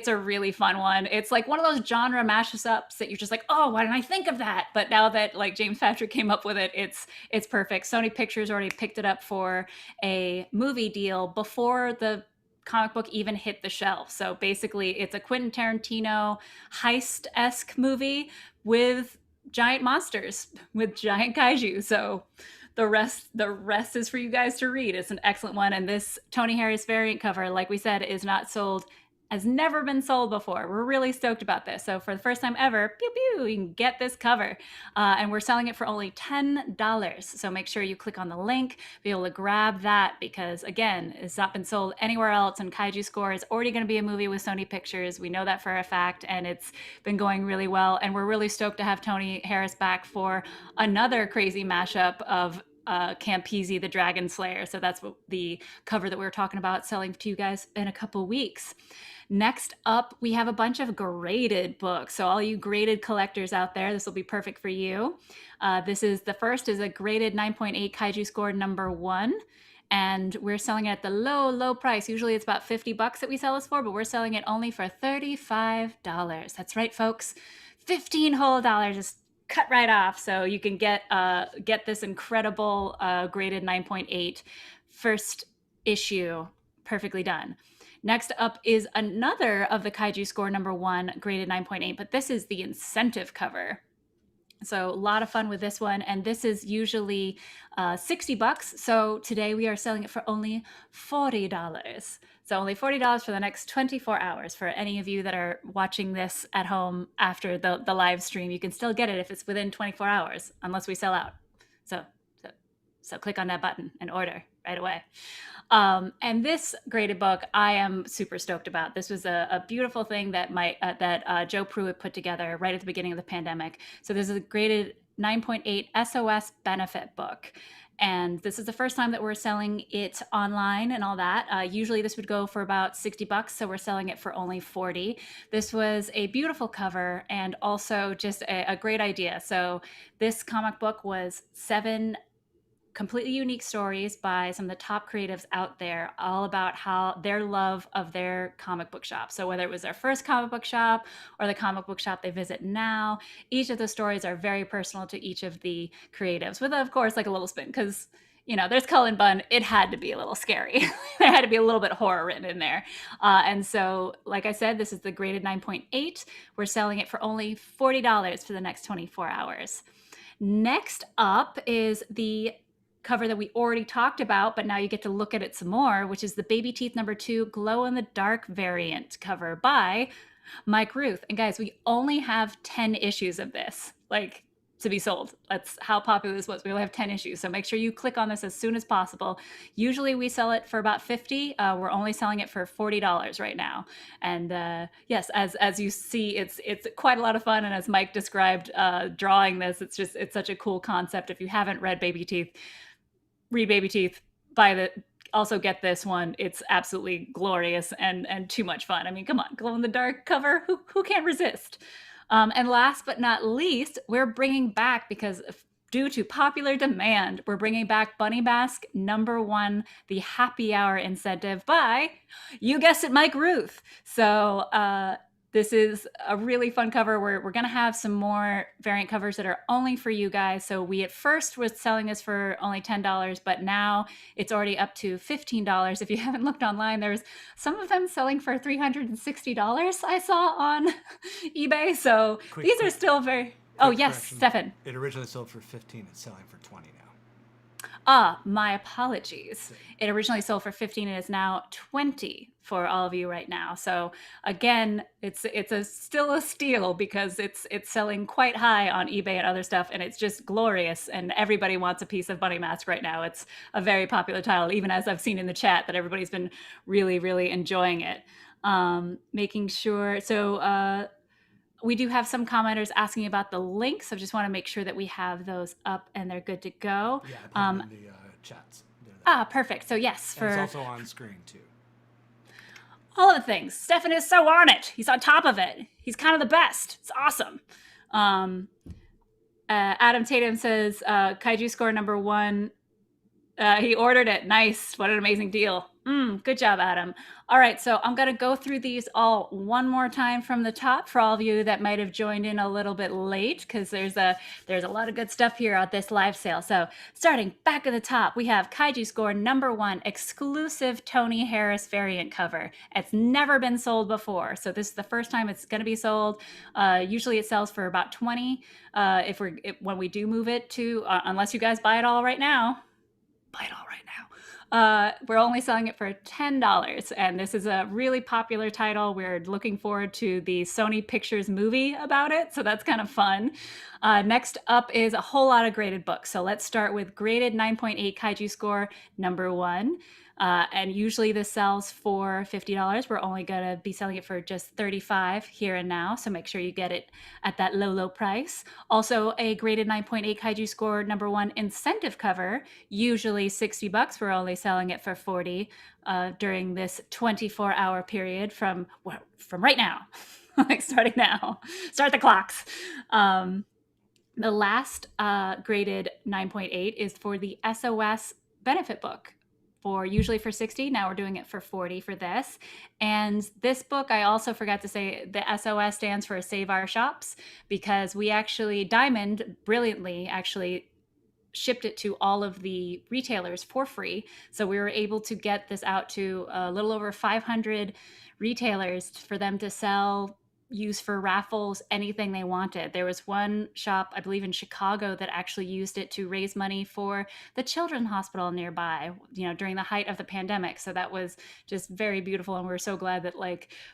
a really fun one. It's like one of those genre mashups that you're just like, oh, why didn't I think of that? But now that like James Patrick came up with it, it's perfect. Sony Pictures already picked it up for a movie deal before the comic book even hit the shelf. So basically it's a Quentin Tarantino heist-esque movie with giant monsters, with giant kaiju. So the rest is for you guys to read. It's an excellent one. And this Tony Harris variant cover, like we said, is not sold, has never been sold before. We're really stoked about this. So for the first time ever, pew pew, you can get this cover. And we're selling it for only $10. So make sure you click on the link, be able to grab that, because again, it's not been sold anywhere else. And Kaiju Score is already going to be a movie with Sony Pictures. We know that for a fact, and it's been going really well. And we're really stoked to have Tony Harris back for another crazy mashup of Campese the Dragon Slayer. So that's what the cover that we were talking about selling to you guys in a couple weeks. Next up, we have a bunch of graded books. So all you graded collectors out there, this will be perfect for you. The first is a graded 9.8 Kaiju Score #1. And we're selling it at the low price. Usually it's about $50 that we sell this for, but we're selling it only for $35. That's right, folks. 15 whole dollars, just cut right off. So you can get this incredible graded 9.8 first issue perfectly done. Next up is another of the Kaiju Score #1 graded 9.8, but this is the incentive cover. So a lot of fun with this one. And this is usually $60. So today we are selling it for only $40. So only $40 for the next 24 hours. For any of you that are watching this at home after the live stream, you can still get it if it's within 24 hours, unless we sell out. So click on that button and order right away. And this graded book, I am super stoked about. This was a beautiful thing that Joe Pruitt put together right at the beginning of the pandemic. So this is a graded 9.8 SOS benefit book. And this is the first time that we're selling it online and all that. Usually this would go for about $60, so we're selling it for only $40. This was a beautiful cover and also just a great idea. So this comic book was 7 completely unique stories by some of the top creatives out there, all about how their love of their comic book shop. So whether it was their first comic book shop or the comic book shop they visit now, each of the stories are very personal to each of the creatives, with of course like a little spin, because there's Cullen Bunn. It had to be a little scary. There had to be a little bit of horror written in there. And so, like I said, this is the graded 9.8. We're selling it for only $40 for the next 24 hours. Next up is the cover that we already talked about, but now you get to look at it some more, which is the Baby Teeth #2 Glow in the Dark variant cover by Mike Rooth. And guys, we only have 10 issues of this, to be sold. That's how popular this was. We only have 10 issues. So make sure you click on this as soon as possible. Usually we sell it for about $50. We're only selling it for $40 right now. And yes, as you see, it's quite a lot of fun. And as Mike described drawing this, it's such a cool concept. If you haven't read Baby Teeth, read Baby Teeth, also get this one. It's absolutely glorious and too much fun. I mean, come on, glow in the dark cover. Who can't resist? And last but not least, we're bringing back, because due to popular demand, we're bringing back Bunny Mask #1, the Happy Hour incentive by, you guessed it, Mike Rooth. So this is a really fun cover. We're going to have some more variant covers that are only for you guys. So we at first was selling this for only $10, but now it's already up to $15. If you haven't looked online, there's some of them selling for $360 I saw on eBay. So these are still very... Oh, yes, Stefan. It originally sold for $15. It's selling for $20 now. My apologies. It originally sold for $15 and is now $20 for all of you right now. So again, it's still a steal, because it's selling quite high on eBay and other stuff, and it's just glorious, and everybody wants a piece of Bunny Mask right now. It's a very popular title, even as I've seen in the chat that everybody's been really, really enjoying it. Making sure, so we do have some commenters asking about the links, so just want to make sure that we have those up and they're good to go. Yeah, I put them in the chats. Perfect. So yes, and it's also on screen too. All of the things. Stefan is so on it. He's on top of it. He's kind of the best. It's awesome. Adam Tatum says, Kaiju score number 1. He ordered it. Nice. What an amazing deal. Good job, Adam. All right, so I'm going to go through these all one more time from the top for all of you that might have joined in a little bit late, because there's a lot of good stuff here at this live sale. So starting back at the top, we have Kaiju score number 1, exclusive Tony Harris variant cover. It's never been sold before, so this is the first time it's going to be sold. Usually it sells for about 20 when we do move it to, unless you guys buy it all right now. Buy it all right now. We're only selling it for $10, and this is a really popular title. We're looking forward to the Sony Pictures movie about it, so that's kind of fun. Next up is a whole lot of graded books. So let's start with graded 9.8 Kaiju score number 1. And usually this sells for $50. We're only going to be selling it for just $35 here and now, so make sure you get it at that low price. Also, a graded 9.8 Kaiju score number 1 incentive cover, usually $60. We're only selling it for $40 during this 24-hour period from right now. Like starting now. Start the clocks. The last graded 9.8 is for the SOS benefit book. Usually for $60. Now we're doing it for $40 for this. And this book, I also forgot to say, the SOS stands for Save Our Shops, because we actually, Diamond brilliantly actually shipped it to all of the retailers for free. So we were able to get this out to a little over 500 retailers for them to sell, use for raffles, anything they wanted. There was one shop, I believe in Chicago, that actually used it to raise money for the children's hospital nearby, during the height of the pandemic. So that was just very beautiful, and we're so glad that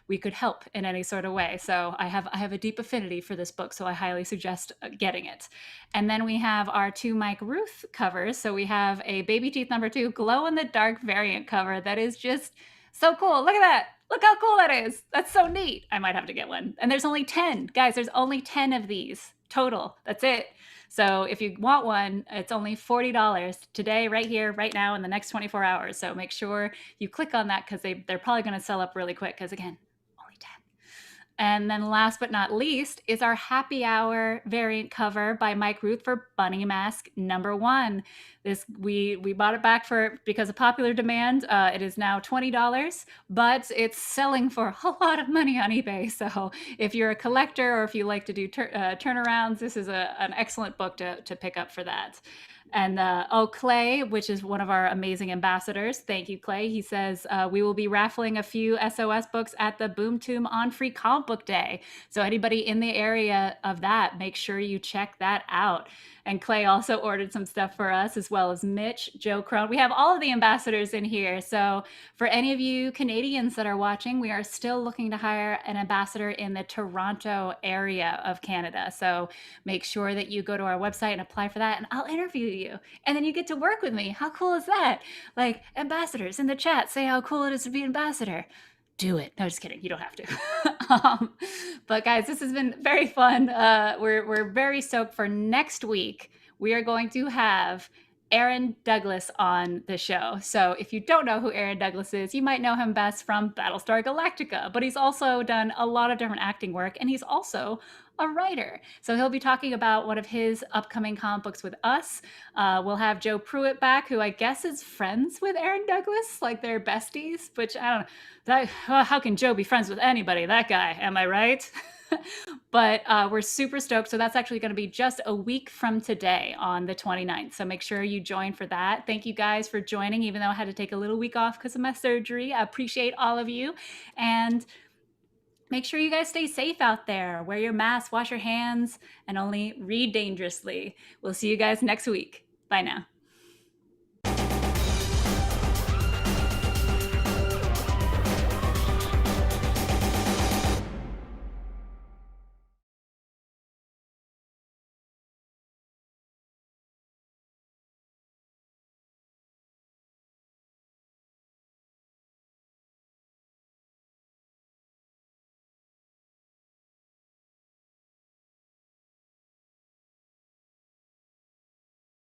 we could help in any sort of way. So I have a deep affinity for this book, so I highly suggest getting it. And then we have our 2 Mike Rooth covers. So we have a Baby Teeth number 2 glow in the dark variant cover that is just so cool. Look at that. Look how cool that is. That's so neat. I might have to get one. And there's only 10. Guys, there's only 10 of these total. That's it. So if you want one, it's only $40 today, right here, right now, in the next 24 hours. So make sure you click on that, because they're probably going to sell up really quick, because again, only 10. And then last but not least is our happy hour variant cover by Mike Rooth for Bunny Mask number 1. This we bought it back because of popular demand. It is now $20, but it's selling for a lot of money on eBay. So if you're a collector, or if you like to do turnarounds, this is an excellent book to pick up for that. And Clay, which is one of our amazing ambassadors. Thank you, Clay. He says, we will be raffling a few SOS books at the Boom Tomb on Free Comic Book Day. So anybody in the area of that, make sure you check that out. And Clay also ordered some stuff for us, as well as Mitch, Joe Crone. We have all of the ambassadors in here. So for any of you Canadians that are watching, we are still looking to hire an ambassador in the Toronto area of Canada. So make sure that you go to our website and apply for that, and I'll interview you. And then you get to work with me. How cool is that? Ambassadors in the chat, say how cool it is to be ambassador. Do it. No, just kidding. You don't have to. But guys, this has been very fun. We're very stoked for next week. We are going to have Aaron Douglas on the show. So if you don't know who Aaron Douglas is, you might know him best from Battlestar Galactica, but he's also done a lot of different acting work, and he's also a writer. So he'll be talking about one of his upcoming comic books with us. We'll have Joe Pruitt back, who I guess is friends with Aaron Douglas, they're besties, which I don't know. How can Joe be friends with anybody? That guy, am I right? But we're super stoked. So that's actually going to be just a week from today on the 29th. So make sure you join for that. Thank you guys for joining, even though I had to take a little week off because of my surgery. I appreciate all of you. And make sure you guys stay safe out there. Wear your mask, wash your hands, and only read dangerously. We'll see you guys next week. Bye now.